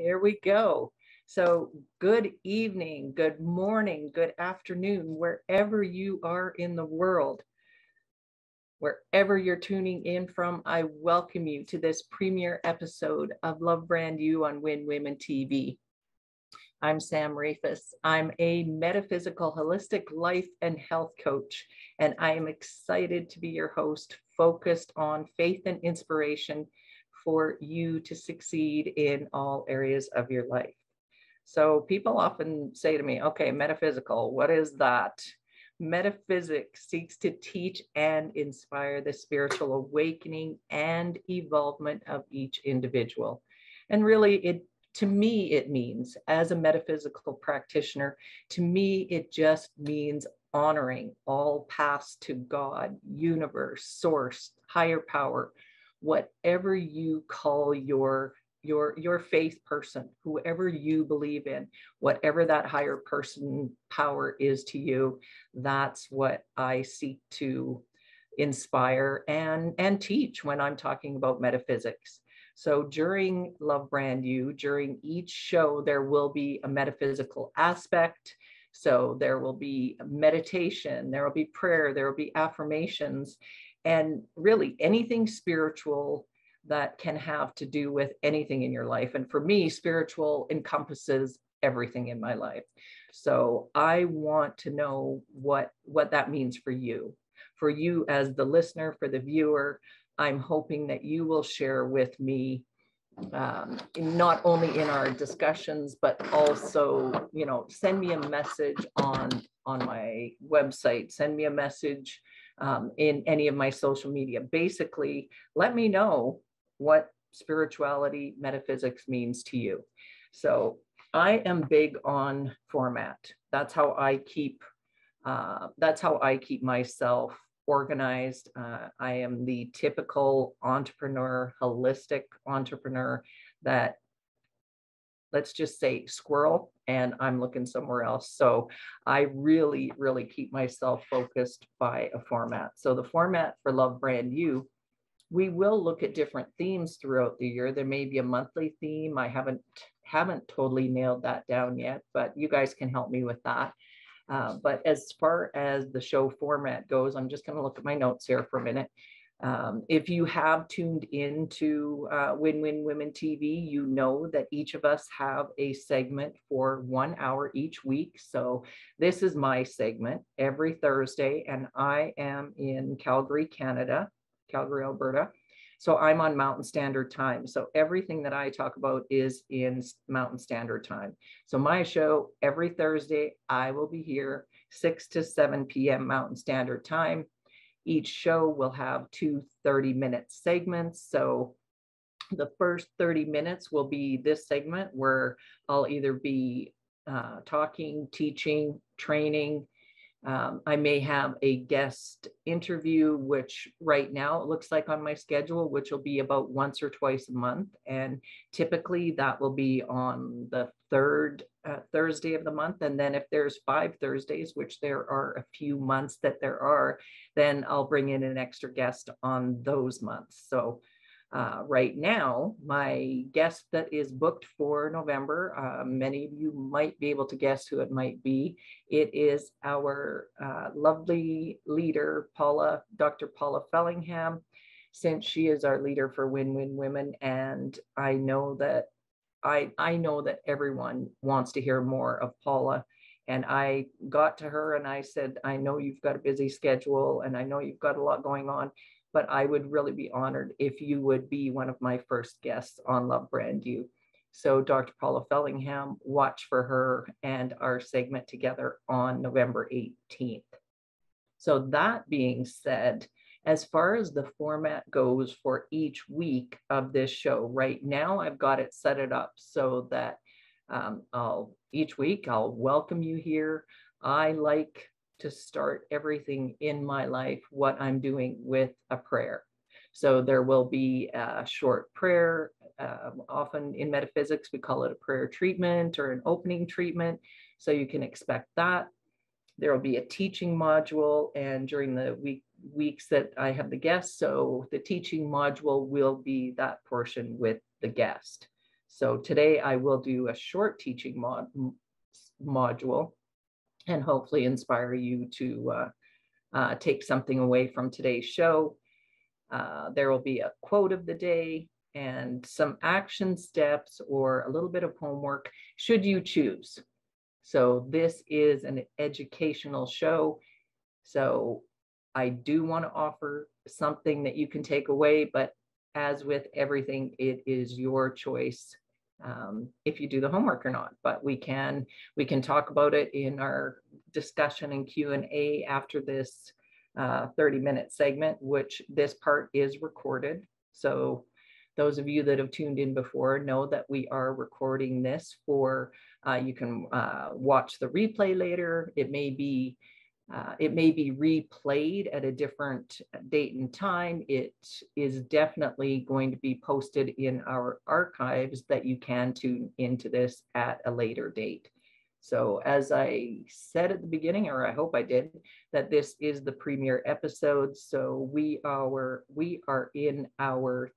Here we go. So good evening, good morning, good afternoon, wherever you are in the world. Wherever you're tuning in from, I welcome you to this premiere episode of Love Brand You on Win Women TV. I'm Sam Rafoss. I'm a metaphysical, holistic life and health coach, and I am excited to be your host, focused on faith and inspiration for you to succeed in all areas of your life. So people often say to me, okay, metaphysical, what is that? Metaphysics seeks to teach and inspire the spiritual awakening and evolvement of each individual. And really, to me, it means, as a metaphysical practitioner, to me, it just means honoring all paths to God, universe, source, higher power, whatever you call your faith person, whoever you believe in, whatever that higher person power is to you, that's what I seek to inspire and teach when I'm talking about metaphysics. So during Love Brand You, during each show, there will be a metaphysical aspect. So there will be meditation, there will be prayer, there will be affirmations, and really anything spiritual that can have to do with anything in your life. And for me, spiritual encompasses everything in my life. So I want to know what that means for you. For you as the listener, for the viewer, I'm hoping that you will share with me, not only in our discussions, but also, send me a message on my website, send me a message in any of my social media. Basically, let me know what spirituality, metaphysics means to you. So I am big on format. That's how I keep myself organized. I am the typical entrepreneur, holistic entrepreneur that, let's just say, squirrel, and I'm looking somewhere else. So I really, really keep myself focused by a format. So the format for Love Brand You, we will look at different themes throughout the year. There may be a monthly theme. I haven't totally nailed that down yet, but you guys can help me with that. But as far as the show format goes, I'm just going to look at my notes here for a minute. If you have tuned into Win Win Women TV, you know that each of us have a segment for 1 hour each week. So this is my segment every Thursday, and I am in Calgary, Canada, Calgary, Alberta. So I'm on Mountain Standard Time. So everything that I talk about is in Mountain Standard Time. So my show every Thursday, I will be here 6 to 7 p.m. Mountain Standard Time. Each show will have 2 30-minute segments. So the first 30 minutes will be this segment where I'll either be talking, teaching, training. I may have a guest interview, which right now it looks like on my schedule, which will be about once or twice a month. And typically that will be on the third Thursday of the month. And then if there's 5 Thursdays, which there are a few months that there are, then I'll bring in an extra guest on those months. So right now, my guest that is booked for November, many of you might be able to guess who it might be. It is our lovely leader, Dr. Paula Fellingham, since she is our leader for Win Win Women. And I know that everyone wants to hear more of Paula. And I got to her and I said, I know you've got a busy schedule and I know you've got a lot going on, but I would really be honored if you would be one of my first guests on Love Brand You. So Dr. Paula Fellingham, watch for her and our segment together on November 18th. So that being said, as far as the format goes for each week of this show, right now I've got it set it up so that each week I'll welcome you here. I like to start everything in my life, what I'm doing, with a prayer. So there will be a short prayer. Often in metaphysics, we call it a prayer treatment or an opening treatment. So you can expect that. There will be a teaching module, and during the weeks that I have the guest, so the teaching module will be that portion with the guest. So today I will do a short teaching module and hopefully inspire you to take something away from today's show. There will be a quote of the day and some action steps or a little bit of homework should you choose. So this is an educational show. So I do want to offer something that you can take away, but as with everything, it is your choice if you do the homework or not. But we can talk about it in our discussion and Q&A after this 30-minute segment, which this part is recorded. So those of you that have tuned in before know that we are recording this for, you can watch the replay later. It may be replayed at a different date and time. It is definitely going to be posted in our archives that you can tune into this at a later date. So as I said at the beginning, or I hope I did, that this is the premiere episode. So we are in our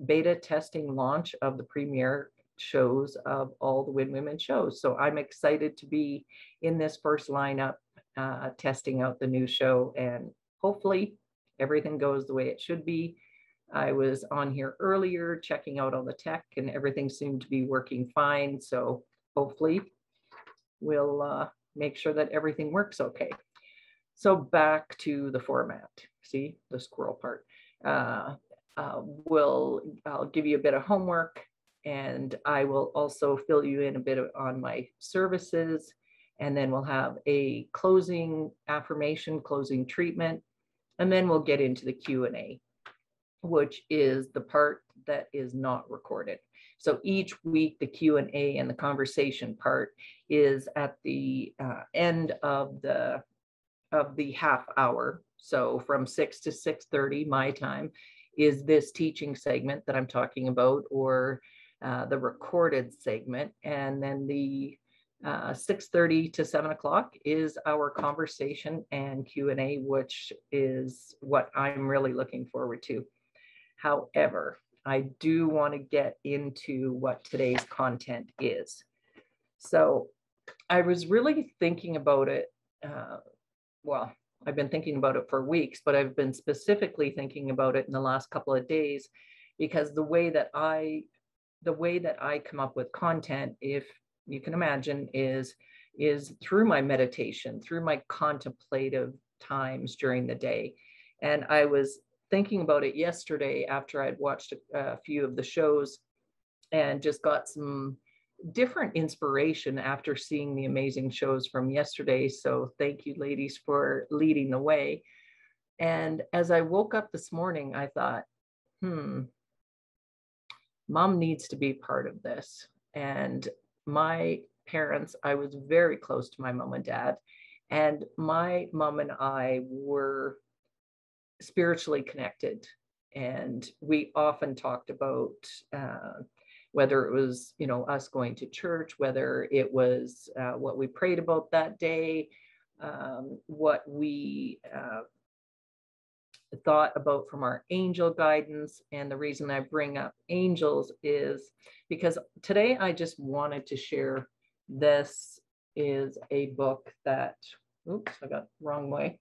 beta testing launch of the premiere shows of all the Win Women shows. So I'm excited to be in this first lineup, testing out the new show, and hopefully everything goes the way it should be. I was on here earlier checking out all the tech and everything seemed to be working fine. So hopefully we'll make sure that everything works okay. So back to the format. See the squirrel part. I'll give you a bit of homework, and I will also fill you in a bit on my services, and then we'll have a closing affirmation, closing treatment, and then we'll get into the Q&A, which is the part that is not recorded. So each week, the Q&A and the conversation part is at the end of the half hour. So from 6 to 6:30 my time is this teaching segment that I'm talking about, or the recorded segment. And then the 6:30 to 7 o'clock is our conversation and Q&A, which is what I'm really looking forward to. However, I do want to get into what today's content is. So I was really thinking about it. Well, I've been thinking about it for weeks, but I've been specifically thinking about it in the last couple of days, because the way that I come up with content, if you can imagine, is through my meditation, through my contemplative times during the day. And I was thinking about it yesterday after I'd watched a few of the shows and just got some different inspiration after seeing the amazing shows from yesterday. So thank you, ladies, for leading the way. And as I woke up this morning, I thought, Mom needs to be part of this. And my parents, I was very close to my mom and dad, and my mom and I were spiritually connected. And we often talked about whether it was, us going to church, whether it was what we prayed about that day, what we thought about from our angel guidance. And the reason I bring up angels is because today I just wanted to share, this is a book that, oops, I got the wrong way.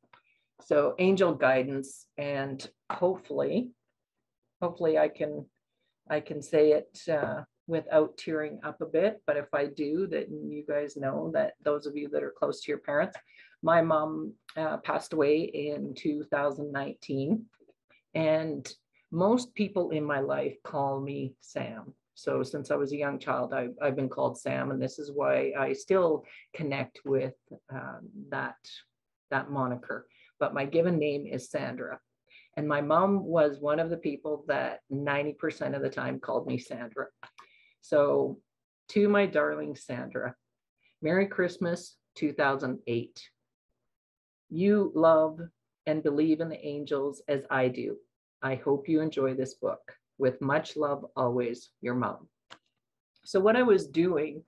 So angel guidance, and hopefully I can say it without tearing up a bit. But if I do, then you guys know that those of you that are close to your parents, my mom passed away in 2019. And most people in my life call me Sam. So since I was a young child, I've been called Sam. And this is why I still connect with that moniker. But my given name is Sandra. And my mom was one of the people that 90% of the time called me Sandra. So to my darling Sandra, Merry Christmas 2008. You love and believe in the angels as I do. I hope you enjoy this book. With much love, always, your mom. So what I was doing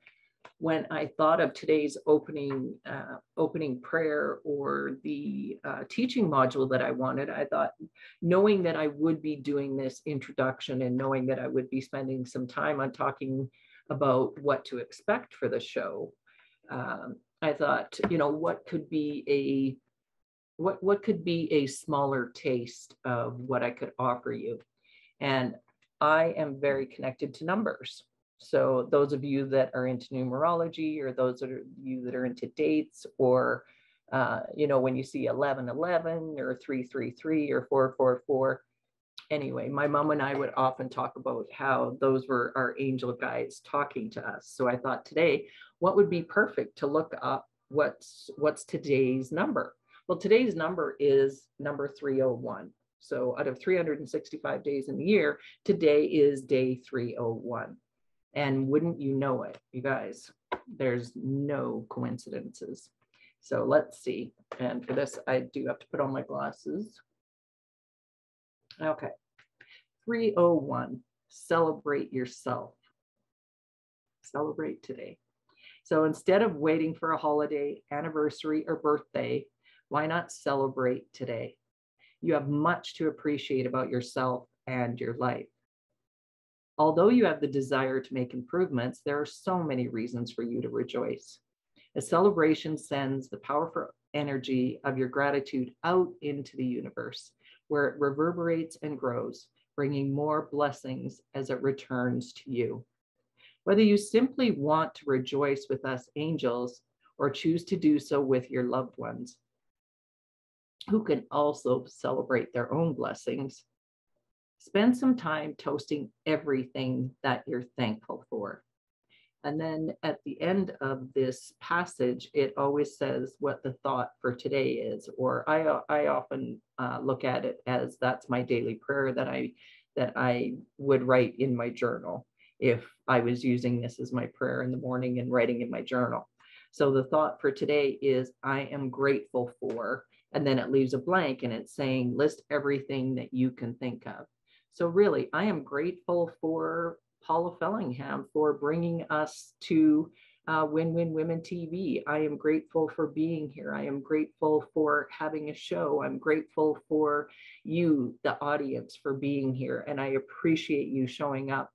when I thought of today's opening prayer or the teaching module that I wanted, I thought, knowing that I would be doing this introduction and knowing that I would be spending some time on talking about what to expect for the show, I thought, what could be a smaller taste of what I could offer you. And I am very connected to numbers. So those of you that are into numerology, or those of you that are into dates, or when you see 1111 or 333 or 444. Anyway, my mom and I would often talk about how those were our angel guides talking to us. So I thought today, what would be perfect to look up what's today's number? Well, today's number is number 301. So out of 365 days in the year, today is day 301. And wouldn't you know it, you guys, there's no coincidences. So let's see. And for this, I do have to put on my glasses. Okay. 301, celebrate yourself. Celebrate today. So instead of waiting for a holiday, anniversary, or birthday, why not celebrate today? You have much to appreciate about yourself and your life. Although you have the desire to make improvements, there are so many reasons for you to rejoice. A celebration sends the powerful energy of your gratitude out into the universe, where it reverberates and grows, bringing more blessings as it returns to you. Whether you simply want to rejoice with us angels or choose to do so with your loved ones, who can also celebrate their own blessings, spend some time toasting everything that you're thankful for. And then at the end of this passage, it always says what the thought for today is, or I often look at it as that's my daily prayer that I would write in my journal if I was using this as my prayer in the morning and writing in my journal. So the thought for today is, I am grateful for, and then it leaves a blank and it's saying, list everything that you can think of. So really, I am grateful for Paula Fellingham for bringing us to Win-Win Women TV. I am grateful for being here. I am grateful for having a show. I'm grateful for you, the audience, for being here. And I appreciate you showing up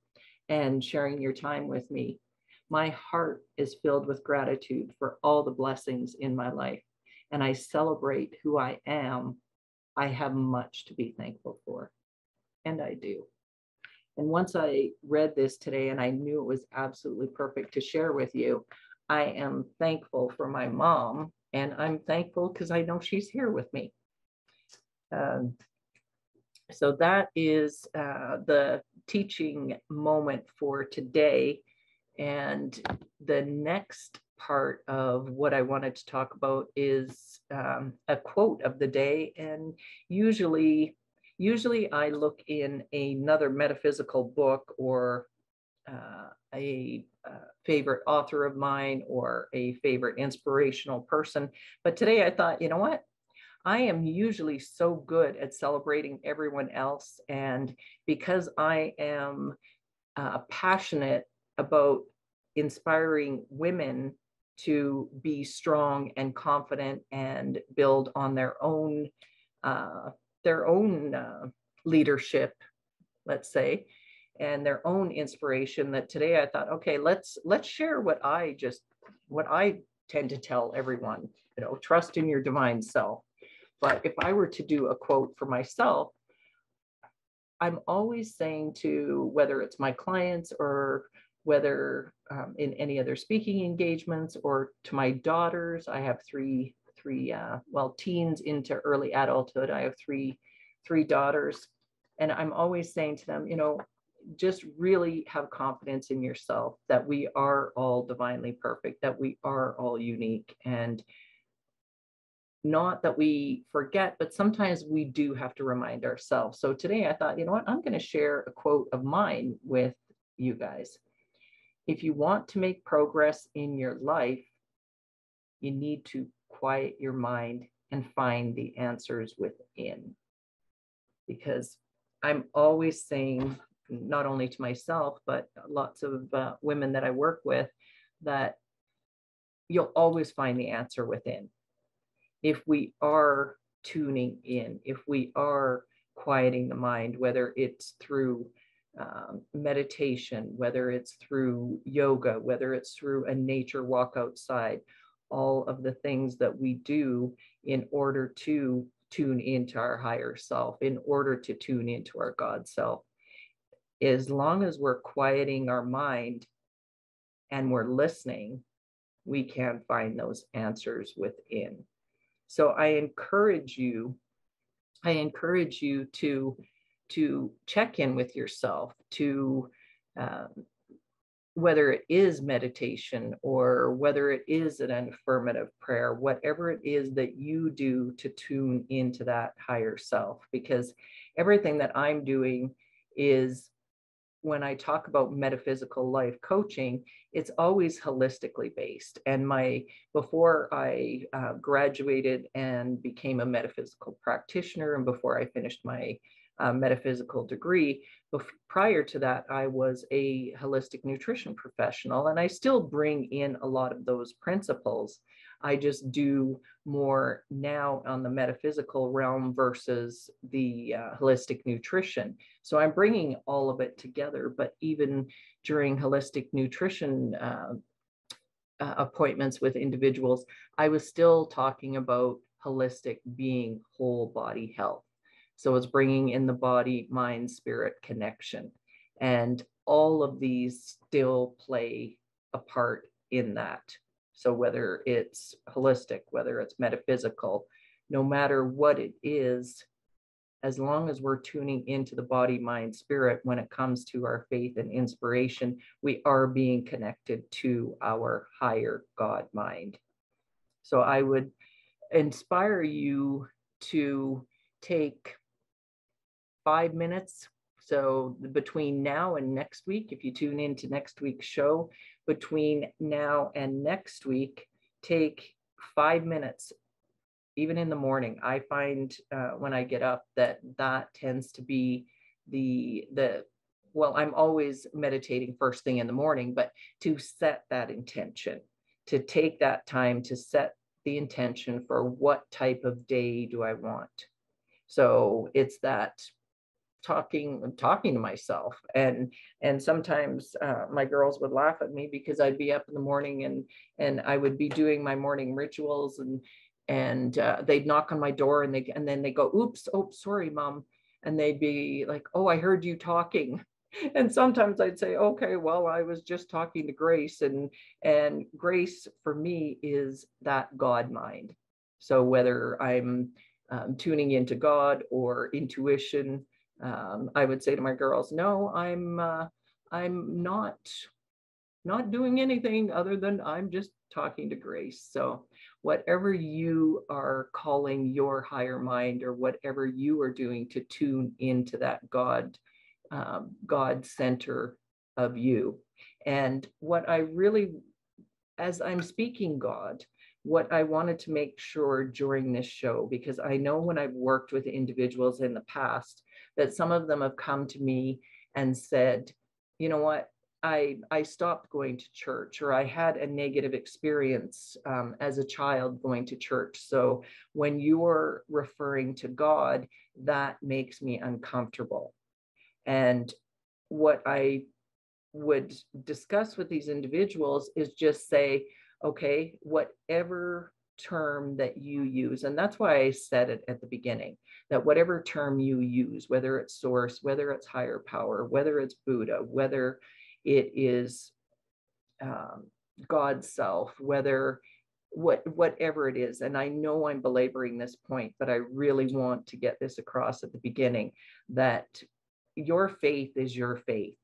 and sharing your time with me. My heart is filled with gratitude for all the blessings in my life, and I celebrate who I am. I have much to be thankful for, and I do. And once I read this today and I knew it was absolutely perfect to share with you, I am thankful for my mom, and I'm thankful because I know she's here with me. So that is the teaching moment for today. And the next part of what I wanted to talk about is a quote of the day. And usually I look in another metaphysical book or a favorite author of mine or a favorite inspirational person. But today I thought, you know what? I am usually so good at celebrating everyone else. And because I am passionate about inspiring women to be strong and confident and build on their own leadership, let's say, and their own inspiration, that today I thought, okay, let's share what I tend to tell everyone, trust in your divine self. But if I were to do a quote for myself, I'm always saying to, whether it's my clients or whether in any other speaking engagements, or to my daughters, I have three teens into early adulthood. I have three daughters, and I'm always saying to them, just really have confidence in yourself, that we are all divinely perfect, that we are all unique, and not that we forget, but sometimes we do have to remind ourselves. So today I thought, you know what, I'm going to share a quote of mine with you guys. If you want to make progress in your life, you need to quiet your mind and find the answers within. Because I'm always saying, not only to myself, but lots of women that I work with, that you'll always find the answer within. If we are tuning in, if we are quieting the mind, whether it's through meditation, whether it's through yoga, whether it's through a nature walk outside, all of the things that we do in order to tune into our higher self, in order to tune into our God self. As long as we're quieting our mind and we're listening, we can find those answers within. So I encourage you to check in with yourself, to whether it is meditation or whether it is an affirmative prayer, whatever it is that you do to tune into that higher self, because everything that I'm doing is, when I talk about metaphysical life coaching, it's always holistically based. And before I graduated and became a metaphysical practitioner, and before I finished my metaphysical degree, prior to that, I was a holistic nutrition professional, and I still bring in a lot of those principles. I just do more now on the metaphysical realm versus the holistic nutrition. So I'm bringing all of it together, but even during holistic nutrition appointments with individuals, I was still talking about holistic being whole body health. So it's bringing in the body, mind, spirit connection. And all of these still play a part in that. So whether it's holistic, whether it's metaphysical, no matter what it is, as long as we're tuning into the body, mind, spirit, when it comes to our faith and inspiration, we are being connected to our higher God mind. So I would inspire you to take 5 minutes. So between now and next week, if you tune into next week's show, between now and next week, take 5 minutes, even in the morning. I find when I get up that tends to be well, I'm always meditating first thing in the morning, but to set that intention, to take that time to set the intention for what type of day do I want. So it's that talking to myself, and sometimes my girls would laugh at me because I'd be up in the morning and I would be doing my morning rituals, and they'd knock on my door and then they go, oops, oh sorry mom, and they'd be like, oh, I heard you talking. And sometimes I'd say, okay, well, I was just talking to Grace, and Grace for me is that God mind. So whether I'm tuning into God or intuition, I would say to my girls, no, I'm not doing anything other than I'm just talking to Grace. So whatever you are calling your higher mind, or whatever you are doing to tune into that God center of you. And what I really, as I'm speaking God, what I wanted to make sure during this show, because I know when I've worked with individuals in the past, that some of them have come to me and said, you know what, I stopped going to church, or I had a negative experience as a child going to church. So when you're referring to God, that makes me uncomfortable. And what I would discuss with these individuals is just say, okay, whatever term that you use, and that's why I said it at the beginning, that whatever term you use, whether it's source, whether it's higher power, whether it's Buddha, whether it is God's self, whatever it is, and I know I'm belaboring this point, but I really want to get this across at the beginning, that your faith is your faith.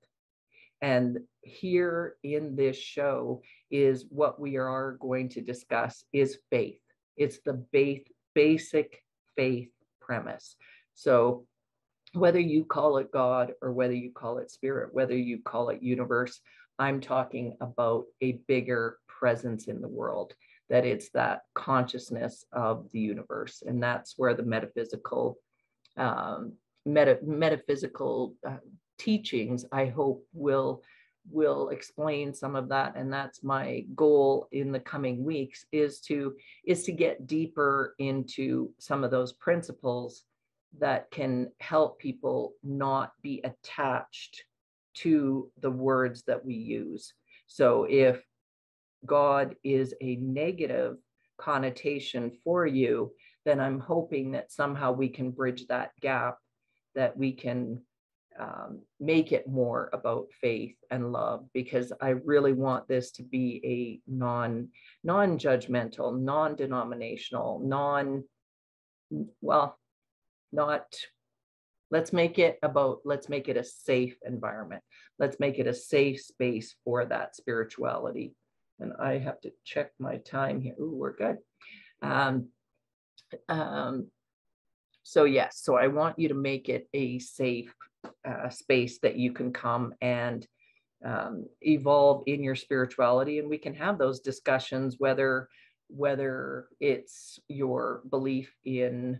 And here in this show is what we are going to discuss is faith. It's the basic faith premise. So whether you call it God, or whether you call it spirit, whether you call it universe, I'm talking about a bigger presence in the world, that it's that consciousness of the universe. And that's where the metaphysical teachings, I hope, will will explain some of that. And that's my goal in the coming weeks, is to get deeper into some of those principles that can help people not be attached to the words that we use. So if God is a negative connotation for you, then I'm hoping that somehow we can bridge that gap, that we can make it more about faith and love, because I really want this to be a non-judgmental, non-denominational, let's make it a safe environment. Let's make it a safe space for that spirituality. And I have to check my time here. Ooh, we're good. So yes, so I want you to make it a safe space that you can come and evolve in your spirituality, and we can have those discussions, whether it's your belief in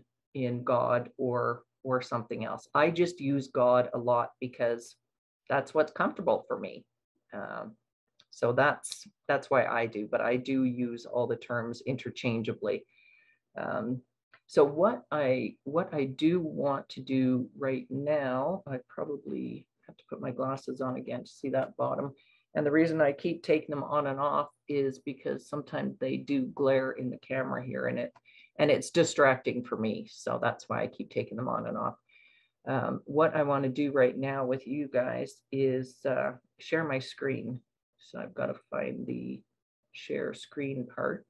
God or something else. I just use God a lot because that's what's comfortable for me. So that's why I do, but I do use all the terms interchangeably. So what I do want to do right now, I probably have to put my glasses on again to see that bottom. And the reason I keep taking them on and off is because sometimes they do glare in the camera here, and it's distracting for me. So that's why I keep taking them on and off. What I want to do right now with you guys is share my screen. So I've got to find the share screen part.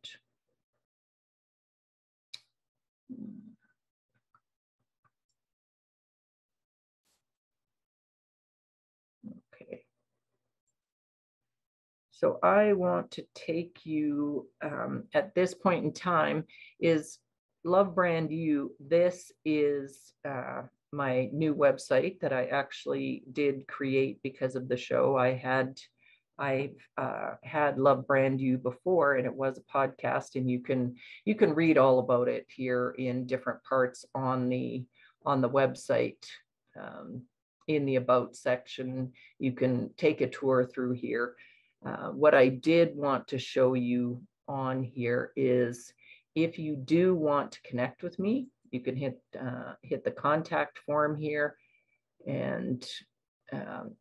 Okay. So I want to take you at this point in time is Love Brand You. This is my new website that I actually did create because of the show. I've had Love Brand You before, and it was a podcast, and you can read all about it here in different parts on the website. In the About section, you can take a tour through here. What I did want to show you on here is, if you do want to connect with me, you can hit the contact form here and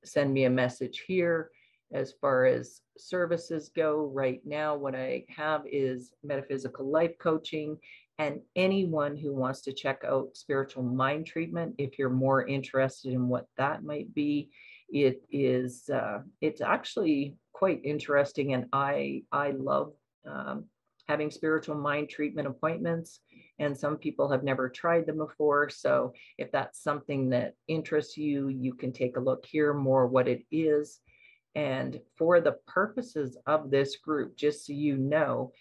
send me a message here. As far as services go, right now, what I have is metaphysical life coaching, and anyone who wants to check out spiritual mind treatment, if you're more interested in what that might be, it's actually quite interesting. And I love having spiritual mind treatment appointments, and some people have never tried them before. So if that's something that interests you, you can take a look here more what it is. And for the purposes of this group, just so you know,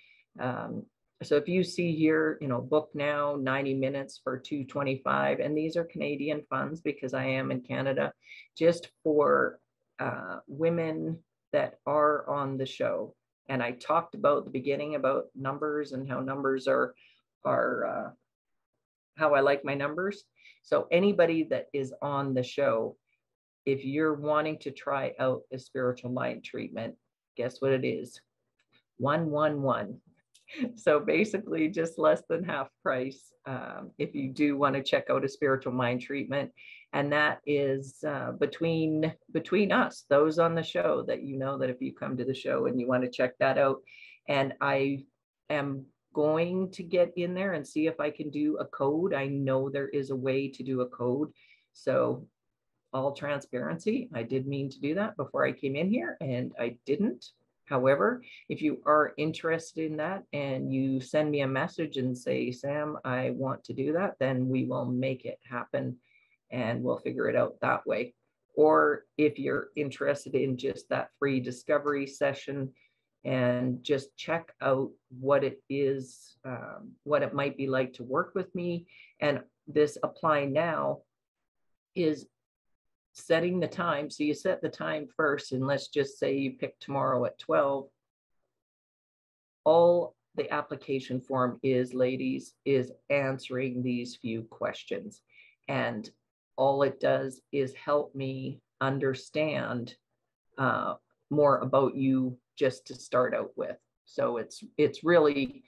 so if you see here, book now, 90 minutes for $225, and these are Canadian funds because I am in Canada, just for women that are on the show. And I talked about the beginning about numbers and how numbers are how I like my numbers. So anybody that is on the show, if you're wanting to try out a spiritual mind treatment, guess what it is? 111. So basically just less than half price if you do want to check out a spiritual mind treatment. And that is between us, those on the show, that that if you come to the show and you want to check that out. And I am going to get in there and see if I can do a code. I know there is a way to do a code. So all transparency, I did mean to do that before I came in here, and I didn't. However, if you are interested in that and you send me a message and say, Sam, I want to do that, then we will make it happen and we'll figure it out that way. Or if you're interested in just that free discovery session and just check out what it is, what it might be like to work with me. And this Apply Now is setting the time. So you set the time first, and let's just say you pick tomorrow at 12. All the application form is, ladies, is answering these few questions. And all it does is help me understand more about you just to start out with. So it's really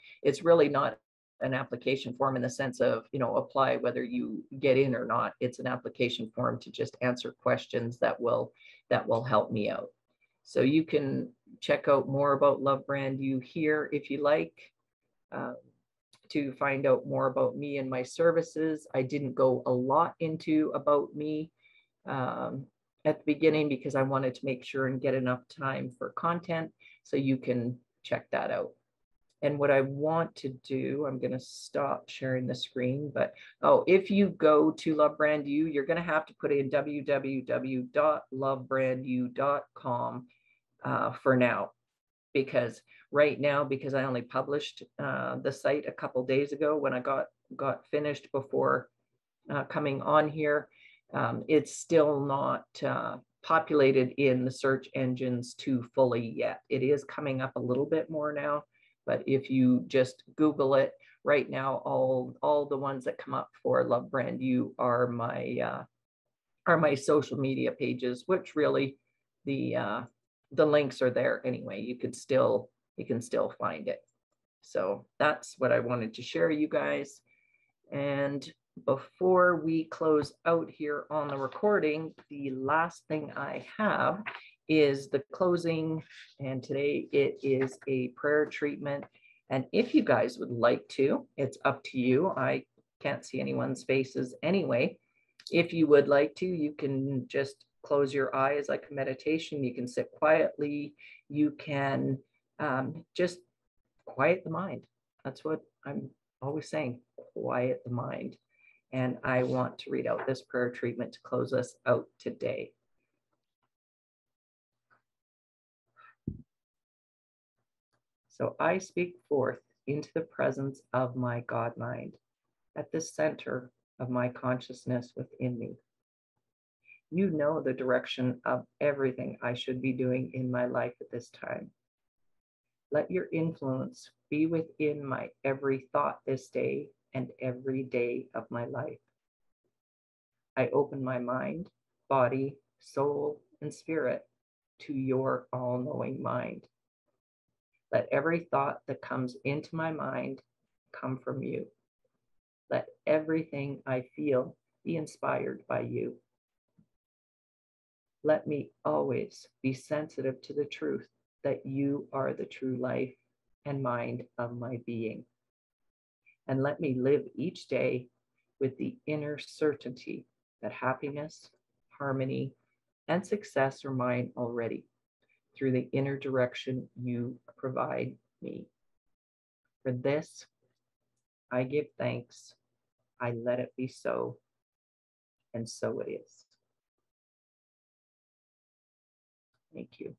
not an application form in the sense of, you know, apply whether you get in or not. It's an application form to just answer questions that will help me out. So you can check out more about Love Brand You here if you like. To find out more about me and my services. I didn't go a lot into about me at the beginning because I wanted to make sure and get enough time for content, so you can check that out. And what I want to do, I'm going to stop sharing the screen, but if you go to Love Brand You, you're going to have to put in www.lovebrandyou.com for now. Because right now, because I only published the site a couple days ago when I got finished before coming on here, it's still not populated in the search engines too fully yet. It is coming up a little bit more now, but if you just Google it right now, all the ones that come up for Love Brand You are my social media pages, which really the links are there anyway. You can still find it. So that's what I wanted to share, you guys. And before we close out here on the recording, the last thing I have is the closing. And today it is a prayer treatment. And if you guys would like to, it's up to you. I can't see anyone's faces anyway. If you would like to, you can just close your eyes like a meditation. You can sit quietly. You can just quiet the mind. That's what I'm always saying, quiet the mind. And I want to read out this prayer treatment to close us out today. So I speak forth into the presence of my God mind, at the center of my consciousness within me. You know the direction of everything I should be doing in my life at this time. Let your influence be within my every thought this day and every day of my life. I open my mind, body, soul, and spirit to your all-knowing mind. Let every thought that comes into my mind come from you. Let everything I feel be inspired by you. Let me always be sensitive to the truth that you are the true life and mind of my being. And let me live each day with the inner certainty that happiness, harmony, and success are mine already through the inner direction you provide me. For this, I give thanks. I let it be so, and so it is. Thank you.